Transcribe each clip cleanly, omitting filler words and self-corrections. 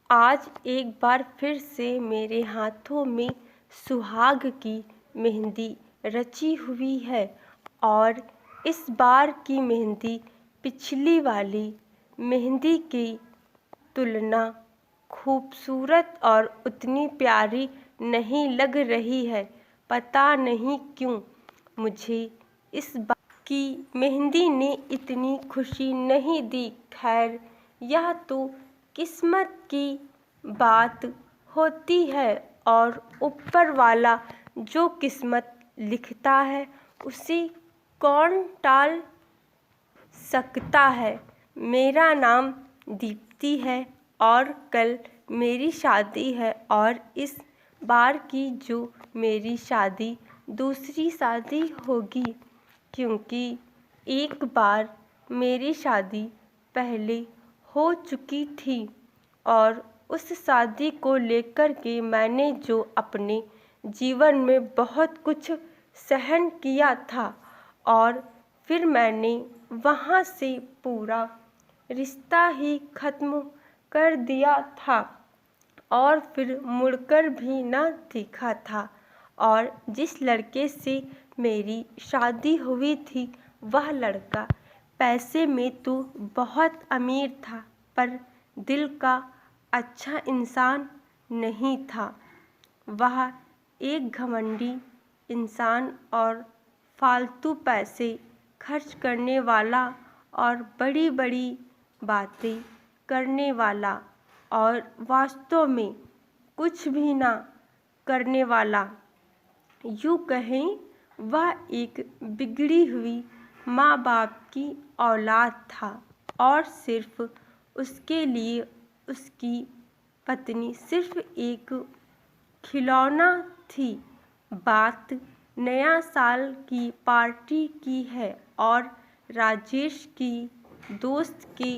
आज एक बार फिर से मेरे हाथों में सुहाग की मेहंदी रची हुई है और इस बार की मेहंदी पिछली वाली मेहंदी की तुलना खूबसूरत और उतनी प्यारी नहीं लग रही है। पता नहीं क्यों मुझे इस बार की मेहंदी ने इतनी खुशी नहीं दी। खैर, यह तो किस्मत की बात होती है और ऊपर वाला जो किस्मत लिखता है उसे कौन टाल सकता है। मेरा नाम दीप्ति है और कल मेरी शादी है और इस बार की जो मेरी शादी दूसरी शादी होगी, क्योंकि एक बार मेरी शादी पहले हो चुकी थी और उस शादी को लेकर के मैंने जो अपने जीवन में बहुत कुछ सहन किया था और फिर मैंने वहाँ से पूरा रिश्ता ही ख़त्म कर दिया था और फिर मुड़कर भी न देखा था। और जिस लड़के से मेरी शादी हुई थी वह लड़का पैसे में तो बहुत अमीर था, पर दिल का अच्छा इंसान नहीं था। वह एक घमंडी इंसान और फालतू पैसे खर्च करने वाला और बड़ी बड़ी बातें करने वाला और वास्तव में कुछ भी ना करने वाला। यूँ कहें वह एक बिगड़ी हुई माँ बाप की औलाद था और सिर्फ उसके लिए उसकी पत्नी सिर्फ एक खिलौना थी। बात नया साल की पार्टी की है और राजेश की दोस्त के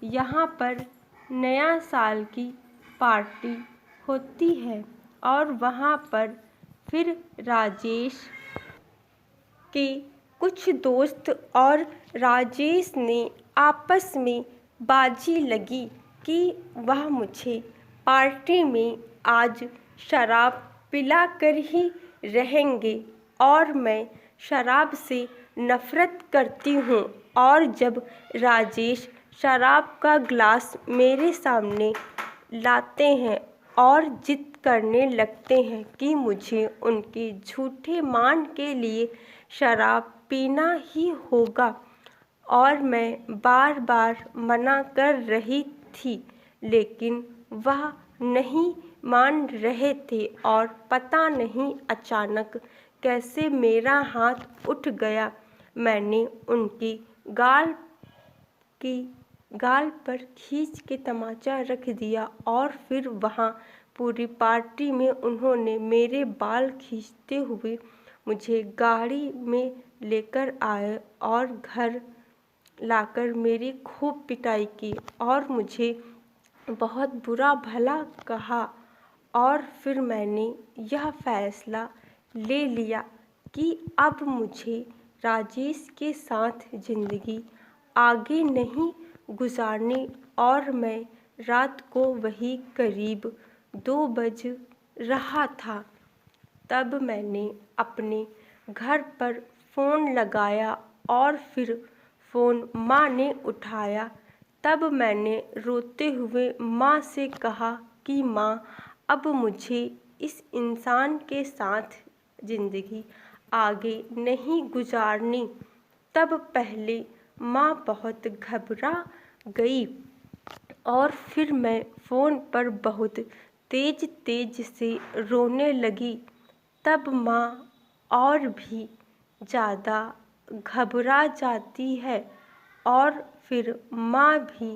यहाँ पर नया साल की पार्टी होती है और वहाँ पर फिर राजेश के कुछ दोस्त और राजेश ने आपस में बाजी लगी कि वह मुझे पार्टी में आज शराब पिला कर ही रहेंगे और मैं शराब से नफ़रत करती हूँ। और जब राजेश शराब का गिलास मेरे सामने लाते हैं और जिद करने लगते हैं कि मुझे उनके झूठे मान के लिए शराब पीना ही होगा और मैं बार बार मना कर रही थी, लेकिन वह नहीं मान रहे थे और पता नहीं अचानक कैसे मेरा हाथ उठ गया। मैंने उनकी गाल पर खींच के तमाचा रख दिया और फिर वहाँ पूरी पार्टी में उन्होंने मेरे बाल खींचते हुए मुझे गाड़ी में लेकर आए और घर लाकर मेरी खूब पिटाई की और मुझे बहुत बुरा भला कहा। और फिर मैंने यह फैसला ले लिया कि अब मुझे राजेश के साथ ज़िंदगी आगे नहीं गुजारनी और मैं रात को वही करीब 2 बज रहा था तब मैंने अपने घर पर फ़ोन लगाया और फिर फ़ोन माँ ने उठाया। तब मैंने रोते हुए माँ से कहा कि माँ, अब मुझे इस इंसान के साथ ज़िंदगी आगे नहीं गुजारनी। तब पहले माँ बहुत घबरा गई और फिर मैं फ़ोन पर बहुत तेज़ से रोने लगी। तब माँ और भी ज़्यादा घबरा जाती है और फिर माँ भी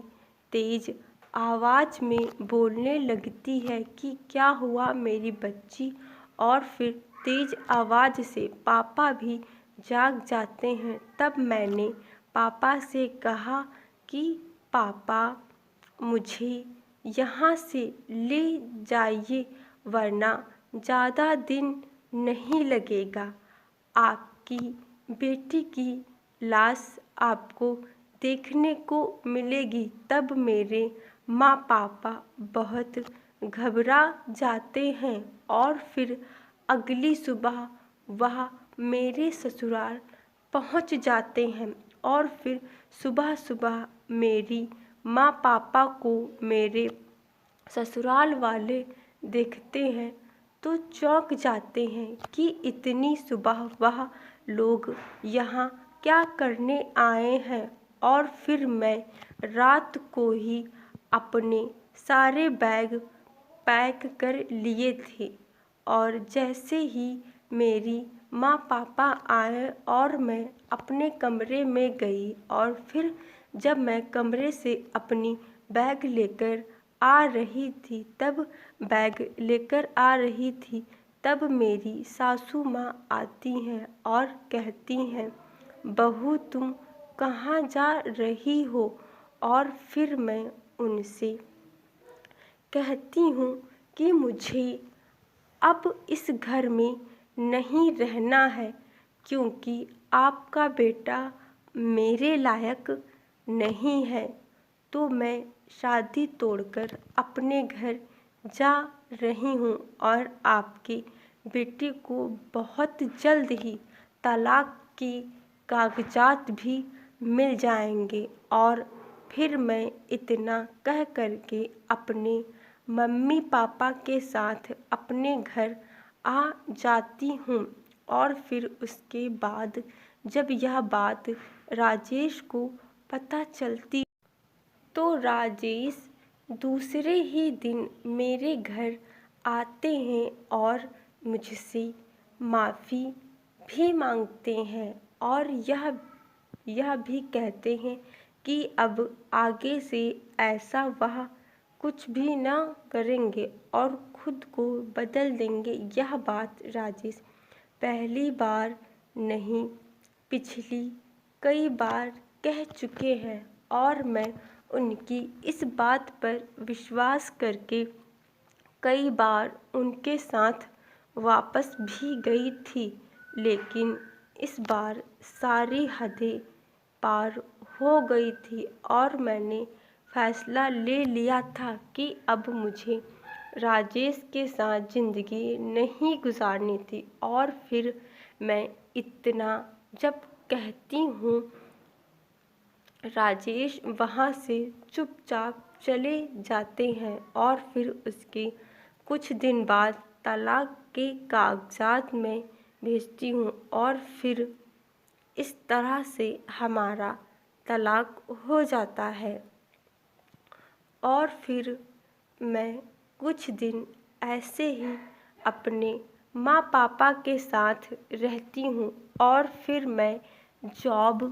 तेज़ आवाज़ में बोलने लगती है कि क्या हुआ मेरी बच्ची। और फिर तेज़ आवाज़ से पापा भी जाग जाते हैं। तब मैंने पापा से कहा कि पापा, मुझे यहाँ से ले जाइए वरना ज़्यादा दिन नहीं लगेगा। आपकी बेटी की लाश आपको देखने को मिलेगी। तब मेरे माँ पापा बहुत घबरा जाते हैं और फिर अगली सुबह वह मेरे ससुराल पहुँच जाते हैं और फिर सुबह सुबह मेरी माँ पापा को मेरे ससुराल वाले देखते हैं तो चौंक जाते हैं कि इतनी सुबह वह लोग यहाँ क्या करने आए हैं। और फिर मैं रात को ही अपने सारे बैग पैक कर लिए थे और जैसे ही मेरी माँ पापा आए और मैं अपने कमरे में गई और फिर जब मैं कमरे से अपनी बैग लेकर आ रही थी तब मेरी सासू माँ आती हैं और कहती हैं, बहू तुम कहाँ जा रही हो। और फिर मैं उनसे कहती हूँ कि मुझे अब इस घर में नहीं रहना है क्योंकि आपका बेटा मेरे लायक नहीं है। तो मैं शादी तोड़कर अपने घर जा रही हूँ और आपके बेटे को बहुत जल्द ही तलाक के कागजात भी मिल जाएंगे। और फिर मैं इतना कह कर के अपने मम्मी पापा के साथ अपने घर आ जाती हूँ। और फिर उसके बाद जब यह बात राजेश को पता चलती तो राजेश दूसरे ही दिन मेरे घर आते हैं और मुझसे माफ़ी भी मांगते हैं और यह भी कहते हैं कि अब आगे से ऐसा वह कुछ भी ना करेंगे और खुद को बदल देंगे। यह बात राजेश पहली बार नहीं पिछली कई बार कह चुके हैं और मैं उनकी इस बात पर विश्वास करके कई बार उनके साथ वापस भी गई थी। लेकिन इस बार सारी हदें पार हो गई थी और मैंने फैसला ले लिया था कि अब मुझे राजेश के साथ ज़िंदगी नहीं गुजारनी थी। और फिर मैं इतना जब कहती हूँ राजेश वहाँ से चुपचाप चले जाते हैं और फिर उसके कुछ दिन बाद तलाक के कागजात में भेजती हूँ और फिर इस तरह से हमारा तलाक हो जाता है। और फिर मैं कुछ दिन ऐसे ही अपने माँ पापा के साथ रहती हूँ और फिर मैं जॉब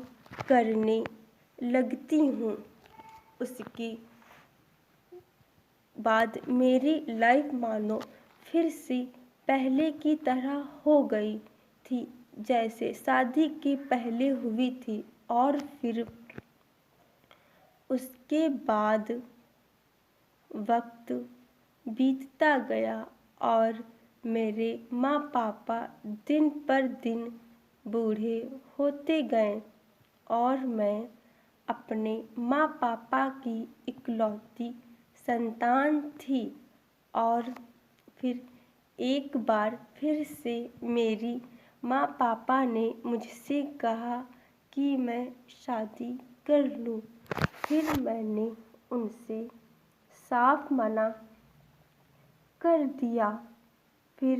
करने लगती हूँ। उसके बाद मेरी लाइफ मानो फिर से पहले की तरह हो गई थी जैसे शादी के पहले हुई थी। और फिर उसके बाद वक्त बीतता गया और मेरे माँ पापा दिन पर दिन बूढ़े होते गए और मैं अपने माँ पापा की इकलौती संतान थी। और फिर एक बार फिर से मेरी माँ पापा ने मुझसे कहा कि मैं शादी कर लूँ। फिर मैंने उनसे साफ मना कर दिया। फिर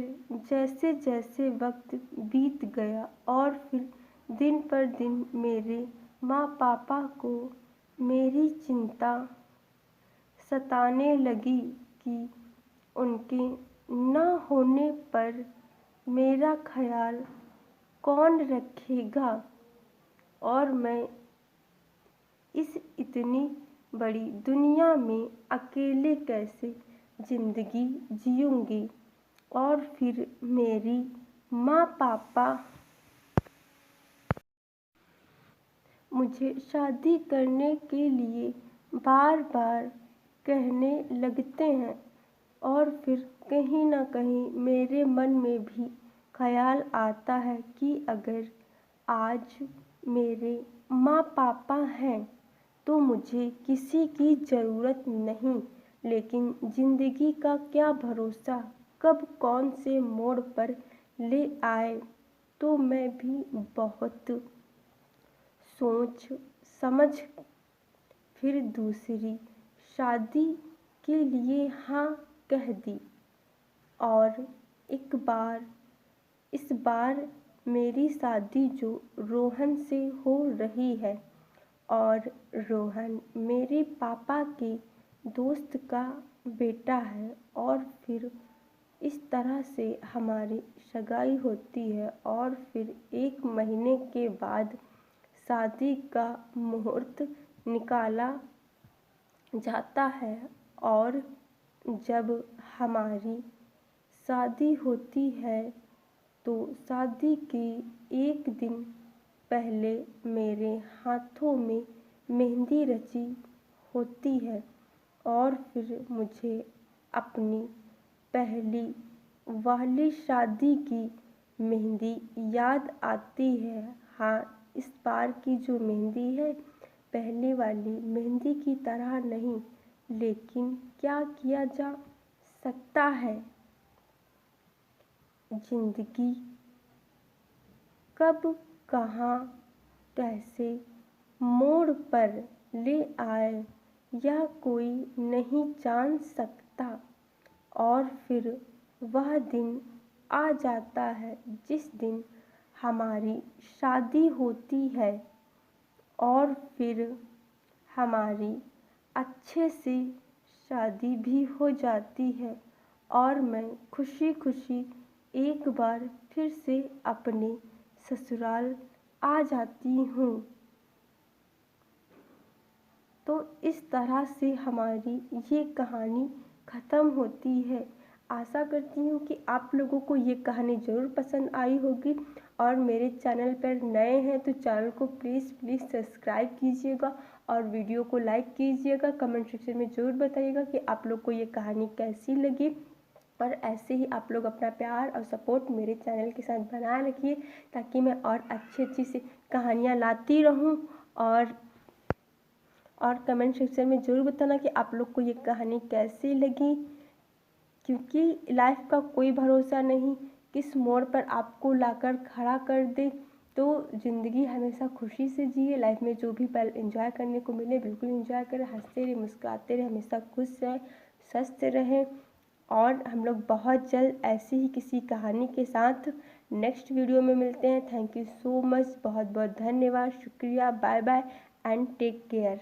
जैसे जैसे वक्त बीत गया और फिर दिन पर दिन मेरे माँ पापा को मेरी चिंता सताने लगी कि उनके न होने पर मेरा ख्याल कौन रखेगा और मैं इस इतनी बड़ी दुनिया में अकेले कैसे ज़िंदगी जीऊँगी। और फिर मेरी माँ पापा मुझे शादी करने के लिए बार बार कहने लगते हैं और फिर कहीं ना कहीं मेरे मन में भी ख्याल आता है कि अगर आज मेरे माँ पापा हैं तो मुझे किसी की ज़रूरत नहीं, लेकिन ज़िंदगी का क्या भरोसा कब कौन से मोड़ पर ले आए। तो मैं भी बहुत सोच समझ फिर दूसरी शादी के लिए हाँ कह दी। और इस बार मेरी शादी जो रोहन से हो रही है, और रोहन मेरे पापा के दोस्त का बेटा है। और फिर इस तरह से हमारी सगाई होती है, और फिर 1 महीने के बाद शादी का मुहूर्त निकाला जाता है। और जब हमारी शादी होती है तो शादी के 1 दिन पहले मेरे हाथों में मेहंदी रची होती है। और फिर मुझे अपनी पहली वाली शादी की मेहंदी याद आती है। हाँ, इस बार की जो मेहंदी है पहले वाली मेहंदी की तरह नहीं, लेकिन क्या किया जा सकता है। ज़िंदगी कब कहाँ कैसे मोड़ पर ले आए यह कोई नहीं जान सकता। और फिर वह दिन आ जाता है जिस दिन हमारी शादी होती है, और फिर हमारी अच्छे से शादी भी हो जाती है, और मैं खुशी खुशी एक बार फिर से अपने ससुराल आ जाती हूँ। तो इस तरह से हमारी ये कहानी ख़त्म होती है। आशा करती हूँ कि आप लोगों को ये कहानी ज़रूर पसंद आई होगी, और मेरे चैनल पर नए हैं तो चैनल को प्लीज़ सब्सक्राइब कीजिएगा, और वीडियो को लाइक कीजिएगा। कमेंट सेक्शन में ज़रूर बताइएगा कि आप लोग को ये कहानी कैसी लगी। और ऐसे ही आप लोग अपना प्यार और सपोर्ट मेरे चैनल के साथ बनाए रखिए, ताकि मैं और अच्छी सी कहानियाँ लाती रहूँ। और कमेंट सेक्शन में ज़रूर बताना कि आप लोग को ये कहानी कैसी लगी, क्योंकि लाइफ का कोई भरोसा नहीं, किस मोड़ पर आपको लाकर खड़ा कर दे। तो ज़िंदगी हमेशा खुशी से जिए। लाइफ में जो भी पल एंजॉय करने को मिले बिल्कुल एंजॉय करें, हंसते रहे, मुस्कुराते रहे, हमेशा खुश रहें, स्वस्थ रहें। और हम लोग बहुत जल्द ऐसी ही किसी कहानी के साथ नेक्स्ट वीडियो में मिलते हैं। थैंक यू सो मच, बहुत बहुत धन्यवाद, शुक्रिया, bye bye and take care.